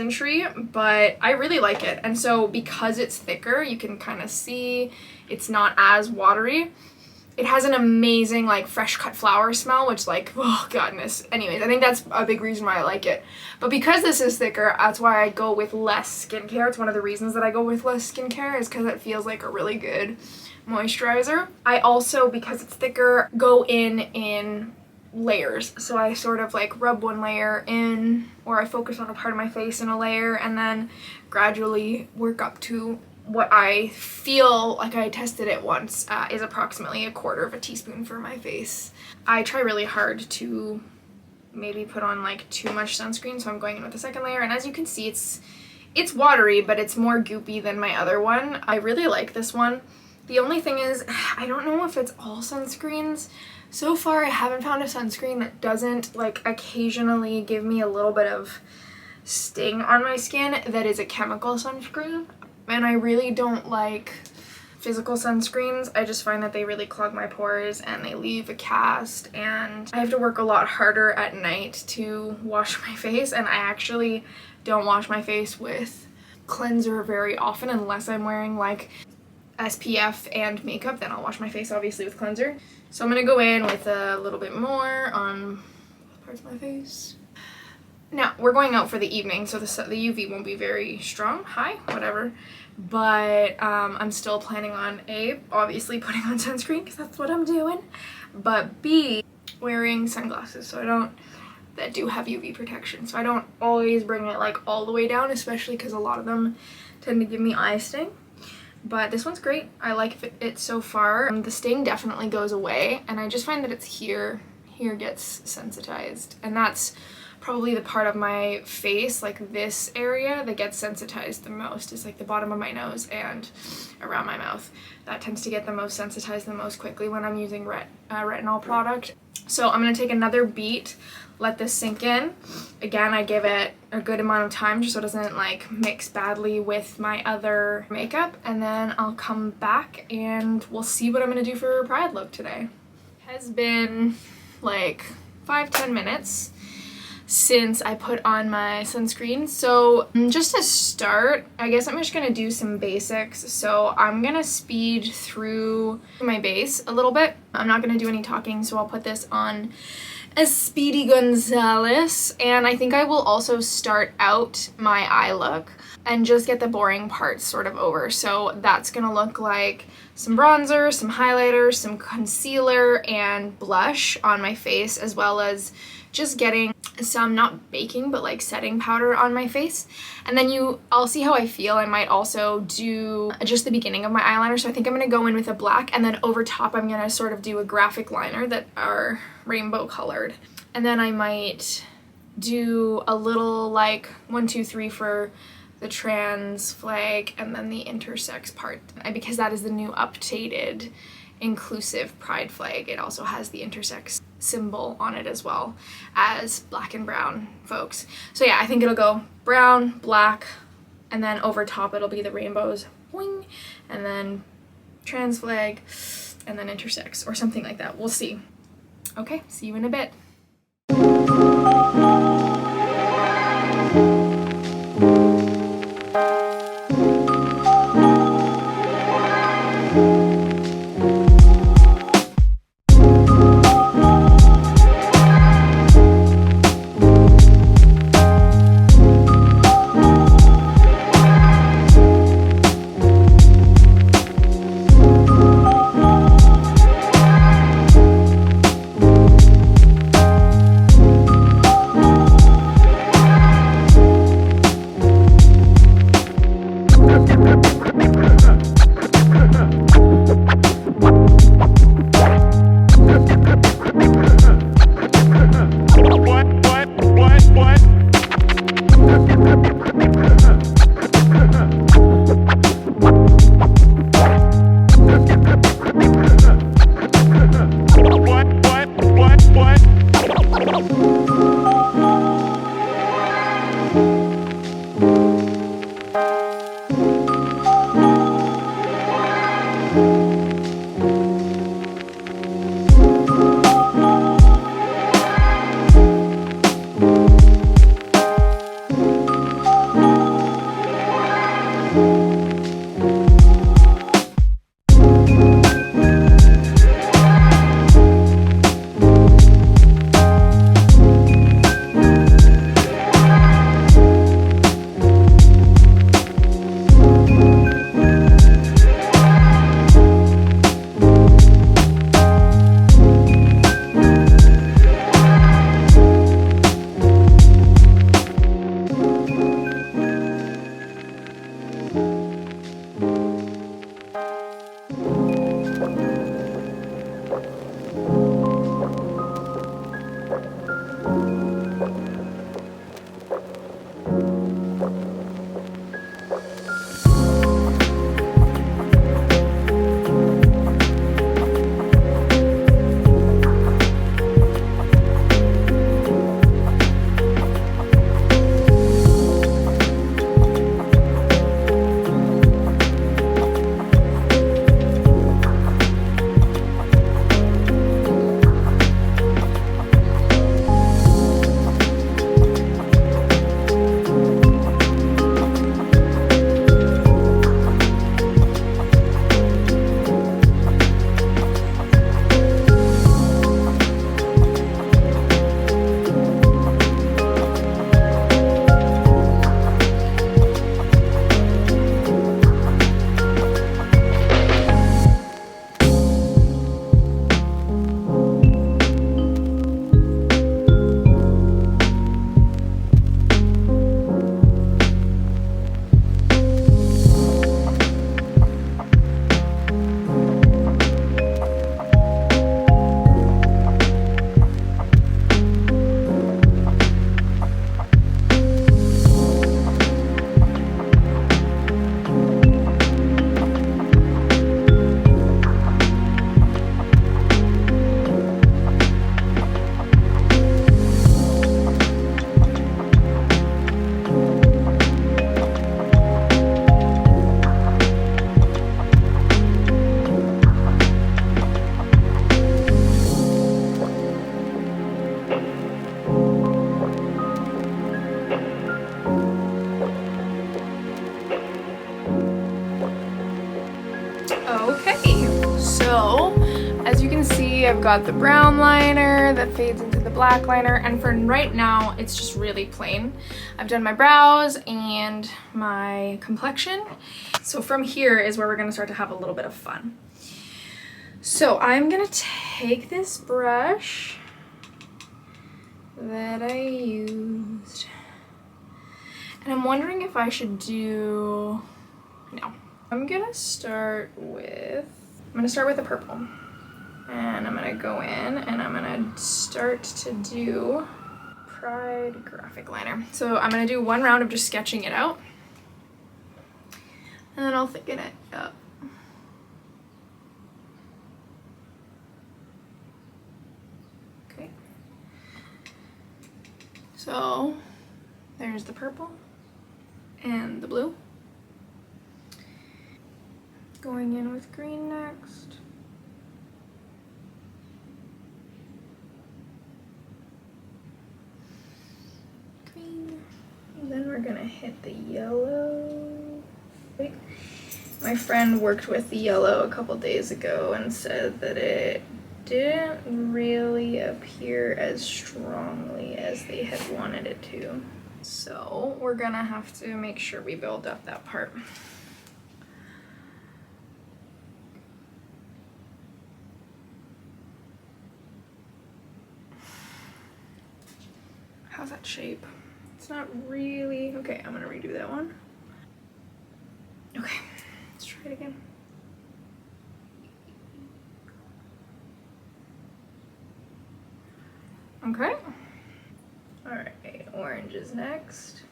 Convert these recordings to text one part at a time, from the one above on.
peasantry, but I really like it. And so because it's thicker, you can kind of see it's not as watery. It has an amazing like fresh cut flower smell, which like, oh goodness. Anyways, I think that's a big reason why I like it. But because this is thicker, that's why I go with less skincare. It's one of the reasons that I go with less skincare, is because it feels like a really good moisturizer. I also, because it's thicker, go in layers. So I sort of like rub one layer in, or I focus on a part of my face in a layer, and then gradually work up to what I feel like, I tested it once, is approximately 1/4 teaspoon for my face. I try really hard to maybe put on like too much sunscreen, so I'm going in with the second layer, and as you can see, it's watery, but it's more goopy than my other one. I really like this one. The only thing is, I don't know if it's all sunscreens. So far, I haven't found a sunscreen that doesn't like occasionally give me a little bit of sting on my skin that is a chemical sunscreen. And I really don't like physical sunscreens. I just find that they really clog my pores and they leave a cast, and I have to work a lot harder at night to wash my face, and I actually don't wash my face with cleanser very often unless I'm wearing like SPF and makeup. Then I'll wash my face obviously with cleanser. So I'm gonna go in with a little bit more on parts of my face. Now, we're going out for the evening, so the UV won't be very strong. Hi, whatever. But I'm still planning on A, obviously putting on sunscreen, because that's what I'm doing. But B, wearing sunglasses, that do have UV protection. So I don't always bring it like all the way down, especially because a lot of them tend to give me eye sting. But this one's great. I like it so far. The sting definitely goes away, and I just find that it's here gets sensitized, and that's probably the part of my face, like this area, that gets sensitized the most. Is like the bottom of my nose and around my mouth. That tends to get the most sensitized the most quickly when I'm using retinol product. So I'm going to take another beat, let this sink in. Again, I give it a good amount of time just so it doesn't like mix badly with my other makeup, and then I'll come back and we'll see what I'm going to do for a Pride look today. It has been like 5-10 minutes since I put on my sunscreen. So just to start, I guess I'm just gonna do some basics. So I'm gonna speed through my base a little bit. I'm not gonna do any talking, so I'll put this on as Speedy Gonzalez, and I think I will also start out my eye look and just get the boring parts sort of over. So that's gonna look like some bronzer, some highlighter, some concealer, and blush on my face, as well as just getting some, not baking, but like setting powder on my face. And then I'll see how I feel. I might also do just the beginning of my eyeliner. So I think I'm gonna go in with a black, and then over top I'm gonna sort of do a graphic liner that are rainbow colored. And then I might do a little like 1, 2, 3 for the trans flag, and then the intersex part, because that is the new updated inclusive pride flag. It also has the intersex symbol on it as well as black and brown folks. So yeah, I think it'll go brown, black, and then over top it'll be the rainbows, boing, and then trans flag, and then intersex, or something like that. We'll see. Okay, see you in a bit. As you can see, I've got the brown liner that fades into the black liner, and for right now, it's just really plain. I've done my brows and my complexion. So from here is where we're gonna start to have a little bit of fun. So I'm gonna take this brush that I used, and I'm wondering if I should do, no. I'm gonna start with a purple. And I'm gonna go in and I'm gonna start to do Pride graphic liner. So I'm gonna do one round of just sketching it out, and then I'll thicken it up. Okay. So there's the purple and the blue. Going in with green next. Then we're gonna hit the yellow. Wait. My friend worked with the yellow a couple days ago and said that it didn't really appear as strongly as they had wanted it to. So we're gonna have to make sure we build up that part. How's that shape? It's not really, okay, I'm gonna redo that one. Okay, let's try it again. Okay. All right, orange is next.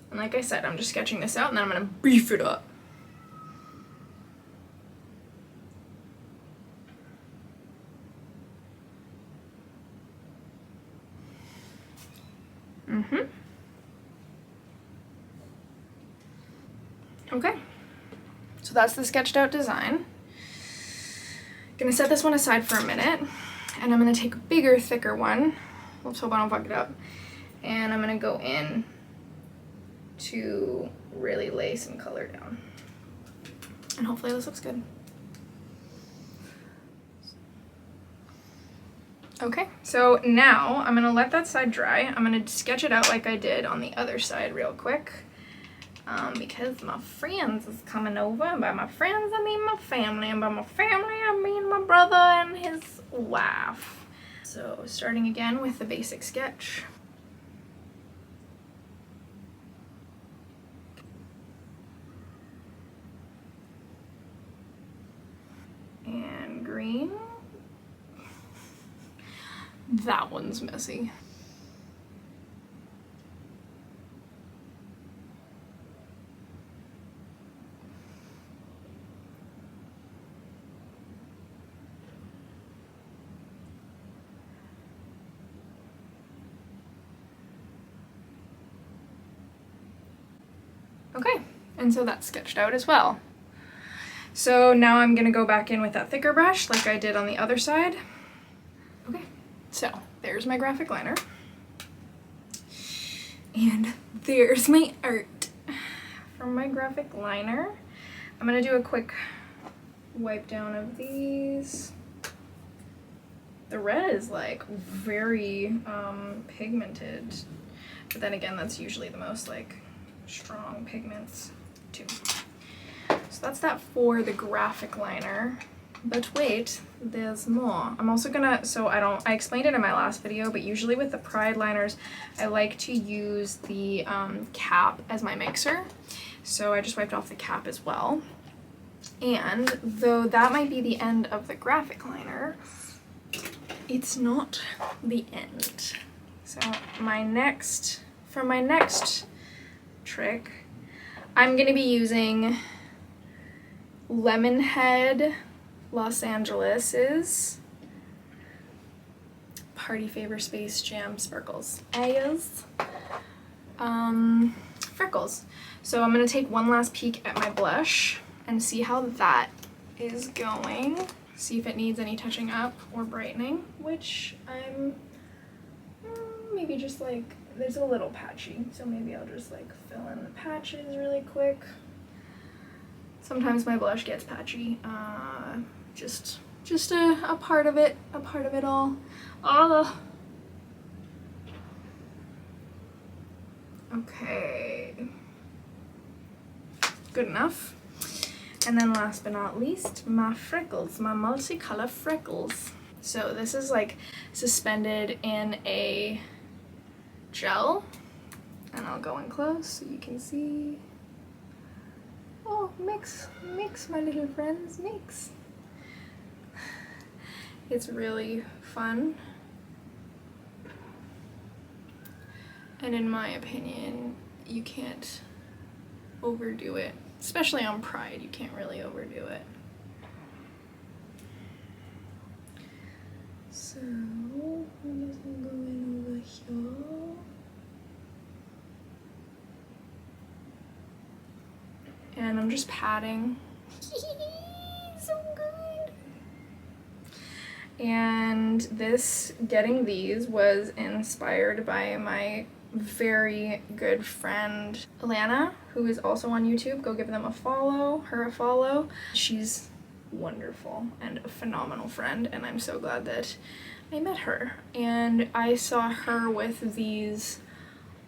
And like I said, I'm just sketching this out and then I'm gonna beef it up. Okay, so that's the sketched out design. Gonna set this one aside for a minute, and I'm gonna take a bigger, thicker one. Let's hope I don't fuck it up. And I'm gonna go in to really lay some color down. And hopefully this looks good. Okay, so now I'm gonna let that side dry. I'm gonna sketch it out like I did on the other side real quick. Because my friends is coming over, and by my friends I mean my family, and by my family I mean my brother and his wife. So starting again with the basic sketch. And green. That one's messy. Okay, and so that's sketched out as well. So now I'm gonna go back in with that thicker brush like I did on the other side. Okay, so there's my graphic liner. And there's my art from my graphic liner. I'm gonna do a quick wipe down of these. The red is like very pigmented, but then again, that's usually the most like strong pigments too. So that's that for the graphic liner. But wait, there's more. I'm also gonna, I explained it in my last video, but usually with the Pride liners, I like to use the cap as my mixer. So I just wiped off the cap as well. And though that might be the end of the graphic liner, it's not the end. So for my next trick, I'm gonna be using Lemonhead Los Angeles's Party Favor SpaceJam Sparkles. Freckles. So I'm gonna take one last peek at my blush and see how that is going. See if it needs any touching up or brightening, which I'm maybe just like, there's a little patchy, so maybe I'll just like fill in the patches really quick. Sometimes my blush gets patchy, just just a part of it all. Oh. Okay. Good enough. And then last but not least, my freckles, my multicolor freckles. So this is like suspended in a gel, and I'll go in close so you can see. Oh, mix, my little friends, mix. It's really fun. And in my opinion, you can't overdo it. Especially on Pride, you can't really overdo it. So, I'm just gonna go in over here. And I'm just patting. So good. And getting these was inspired by my very good friend Alana, who is also on YouTube. Go give them a follow, her a follow. She's wonderful and a phenomenal friend, and I'm so glad that I met her. And I saw her with these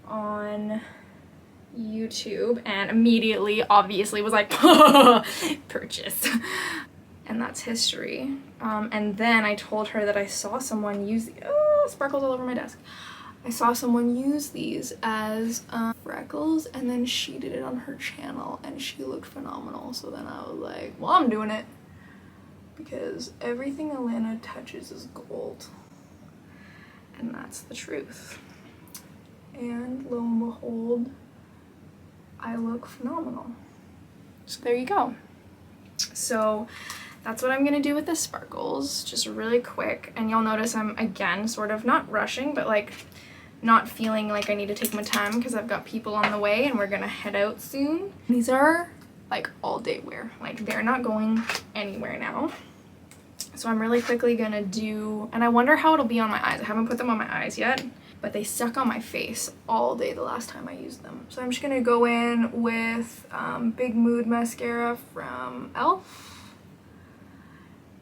on YouTube and immediately obviously was like purchase. And that's history. And then I told her that I saw someone use sparkles all over my desk. I saw someone use these as freckles, and then she did it on her channel and she looked phenomenal. So then I was like, well, I'm doing it, because everything Alana touches is gold, and that's the truth. And lo and behold, I look phenomenal. So there you go. So that's what I'm gonna do with the sparkles, just really quick. And you'll notice I'm again sort of not rushing, but like not feeling like I need to take my time because I've got people on the way and we're gonna head out soon. These are like all day wear, like they're not going anywhere now. So I'm really quickly gonna do, and I wonder how it'll be on my eyes. I haven't put them on my eyes yet, but they stuck on my face all day the last time I used them. So I'm just gonna go in with Big Mood Mascara from e.l.f.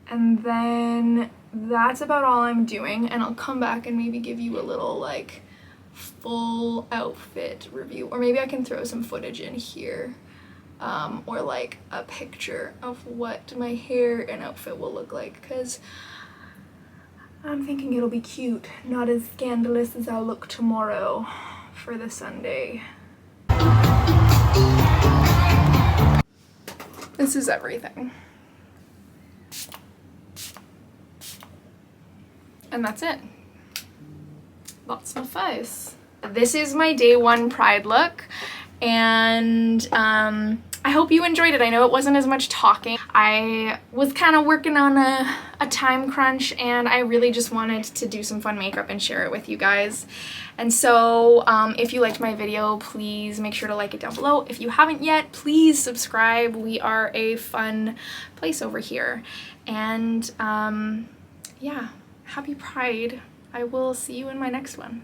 And then that's about all I'm doing, and I'll come back and maybe give you a little like full outfit review, or maybe I can throw some footage in here, or like a picture of what my hair and outfit will look like, because I'm thinking it'll be cute, not as scandalous as I'll look tomorrow for the Sunday. This is everything. And that's it. That's my face. This is my day one Pride look, and I hope you enjoyed it. I know it wasn't as much talking. I was kind of working on a time crunch, and I really just wanted to do some fun makeup and share it with you guys. And so if you liked my video, please make sure to like it down below. If you haven't yet, please subscribe. We are a fun place over here. And yeah, happy Pride. I will see you in my next one.